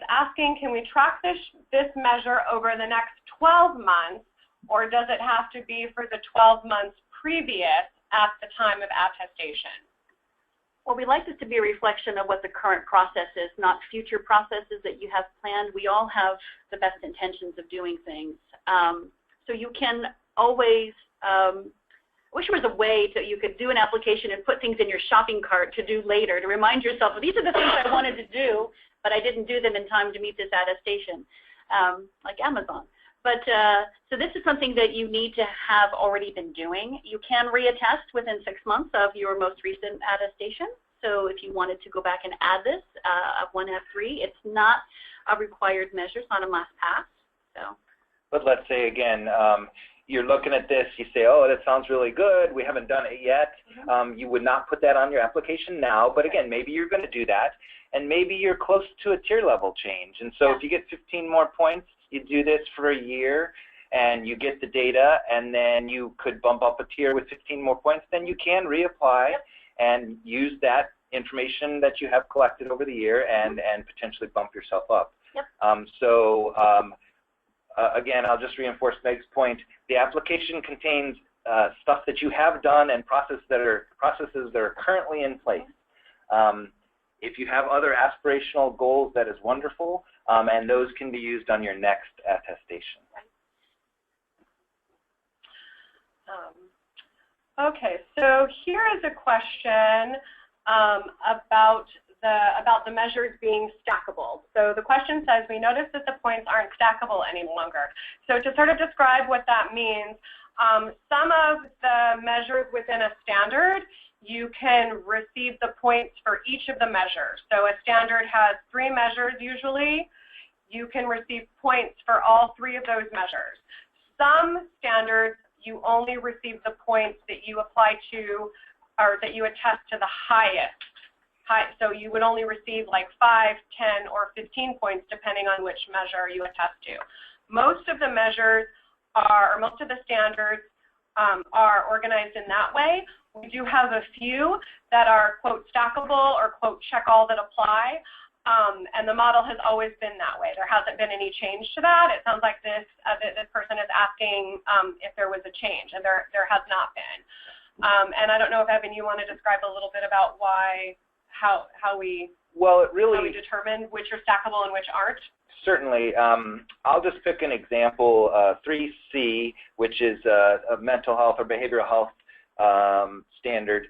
asking, can we track this measure over the next 12 months, or does it have to be for the 12 months previous at the time of attestation? Well, we like this to be a reflection of what the current process is, not future processes that you have planned. We all have the best intentions of doing things. So you can always, I wish there was a way that you could do an application and put things in your shopping cart to do later, to remind yourself, well, these are the things I wanted to do, but I didn't do them in time to meet this attestation, like Amazon. But so this is something that you need to have already been doing. You can reattest within 6 months of your most recent attestation. So if you wanted to go back and add this, 1F3, it's not a required measure, it's not a must pass. So. But let's say again, you're looking at this, you say, oh, that sounds really good, we haven't done it yet. You would not put that on your application now, but again, maybe you're going to do that, and maybe you're close to a tier level change. And so if you get 15 more points, you do this for a year, and you get the data, and then you could bump up a tier with 15 more points, then you can reapply and use that information that you have collected over the year and potentially bump yourself up. Again, I'll just reinforce Meg's point. The application contains stuff that you have done and processes that are currently in place. If you have other aspirational goals, that is wonderful, and those can be used on your next attestation. Okay, so here is a question about the measures being stackable. So the question says, we notice that the points aren't stackable any longer. So to sort of describe what that means, some of the measures within a standard, you can receive the points for each of the measures. So a standard has 3 measures usually. You can receive points for all 3 of those measures. Some standards, you only receive the points that you apply to or that you attest to the highest. So you would only receive like 5, 10, or 15 points depending on which measure you attest to. Most of the measures are, or most of the standards are organized in that way. We do have a few that are, quote, stackable or, quote, check all that apply. And the model has always been that way. There hasn't been any change to that. It sounds like this person is asking if there was a change, and there has not been. And I don't know if, Evan, you want to describe a little bit about how we determine which are stackable and which aren't? Certainly. I'll just pick an example, 3C, which is a mental health or behavioral health standard.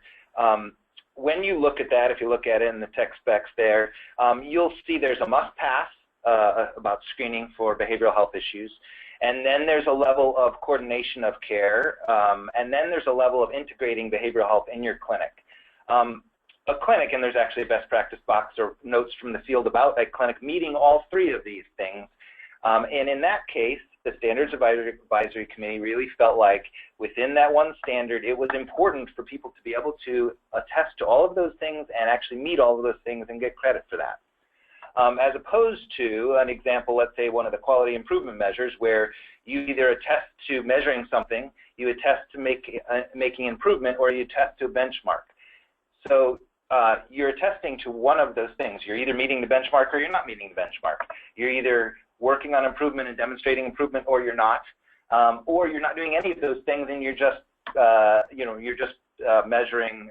When you look at that, if you look at it in the text specs there, you'll see there's a must-pass about screening for behavioral health issues. And then there's a level of coordination of care. And then there's a level of integrating behavioral health in your clinic. A clinic, and there's actually a best practice box or notes from the field about a clinic meeting all 3 of these things. And in that case, the Standards Advisory Committee really felt like within that one standard, it was important for people to be able to attest to all of those things and actually meet all of those things and get credit for that. As opposed to an example, let's say one of the quality improvement measures where you either attest to measuring something, you attest to making improvement, or you attest to a benchmark. So you're attesting to one of those things. You're either meeting the benchmark or you're not meeting the benchmark. You're either working on improvement and demonstrating improvement, or you're not doing any of those things, and you're just measuring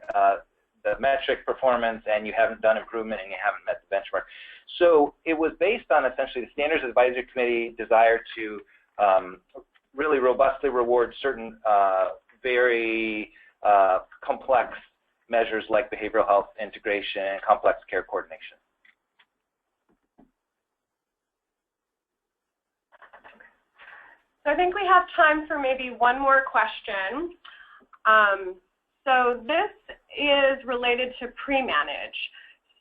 the metric performance, and you haven't done improvement and you haven't met the benchmark. So it was based on essentially the Standards Advisory Committee desire to really robustly reward certain very complex measures like behavioral health integration and complex care coordination. So I think we have time for maybe one more question. So this is related to pre-manage.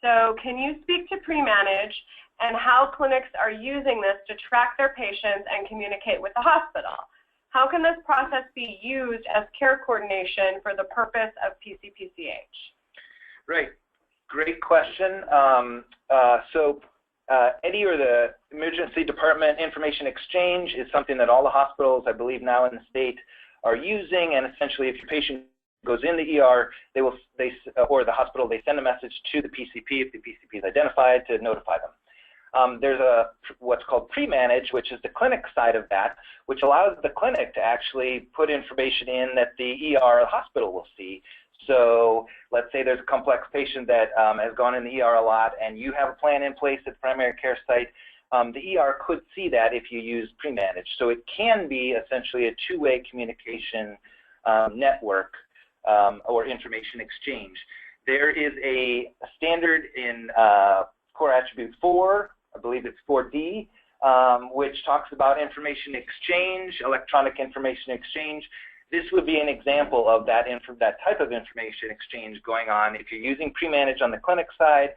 So can you speak to pre-manage and how clinics are using this to track their patients and communicate with the hospital? How can this process be used as care coordination for the purpose of PCPCH? Right. Great question. EDI, or the Emergency Department Information Exchange, is something that all the hospitals, I believe now in the state, are using. And essentially, if your patient goes in the ER, or the hospital, they send a message to the PCP if the PCP is identified to notify them. There's what's called pre-manage, which is the clinic side of that, which allows the clinic to actually put information in that the ER or the hospital will see. So let's say there's a complex patient that has gone in the ER a lot, and you have a plan in place at the primary care site. The ER could see that if you use pre-manage. So it can be essentially a two-way communication network or information exchange. There is a standard in Core Attribute 4, I believe it's 4D, which talks about information exchange, electronic information exchange. This would be an example of that type of information exchange going on. If you're using pre-manage on the clinic side,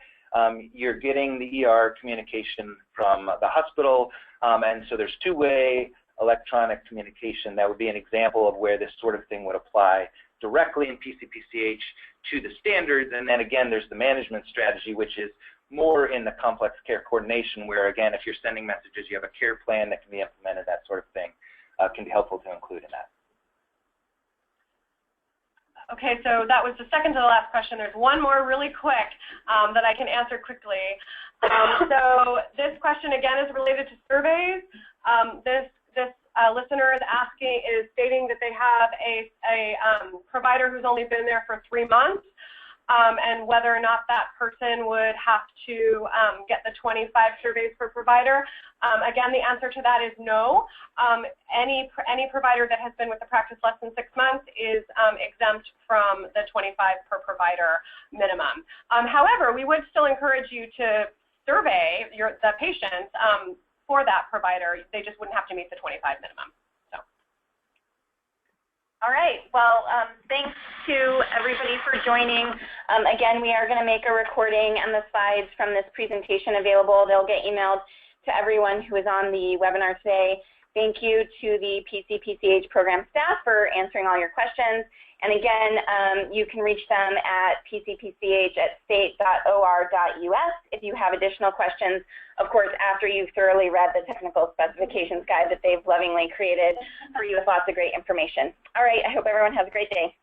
you're getting the ER communication from the hospital, and so there's two-way electronic communication. That would be an example of where this sort of thing would apply directly in PCPCH to the standards. And then again, there's the management strategy, which is more in the complex care coordination, where again, if you're sending messages, you have a care plan that can be implemented, that sort of thing can be helpful to include in that. Okay, so that was the second to the last question. There's one more really quick that I can answer quickly. So this question again is related to surveys. This listener is stating that they have a provider who's only been there for 3 months. and whether or not that person would have to get the 25 surveys per provider. Again, the answer to that is no. Any provider that has been with the practice less than 6 months is exempt from the 25 per provider minimum. However, we would still encourage you to survey the patients for that provider. They just wouldn't have to meet the 25 minimum. All right, well, thanks to everybody for joining. Again, we are going to make a recording and the slides from this presentation available. They'll get emailed to everyone who is on the webinar today. Thank you to the PCPCH program staff for answering all your questions. And again, you can reach them at pcpch@state.or.us if you have additional questions, of course, after you've thoroughly read the technical specifications guide that they've lovingly created for you with lots of great information. All right, I hope everyone has a great day.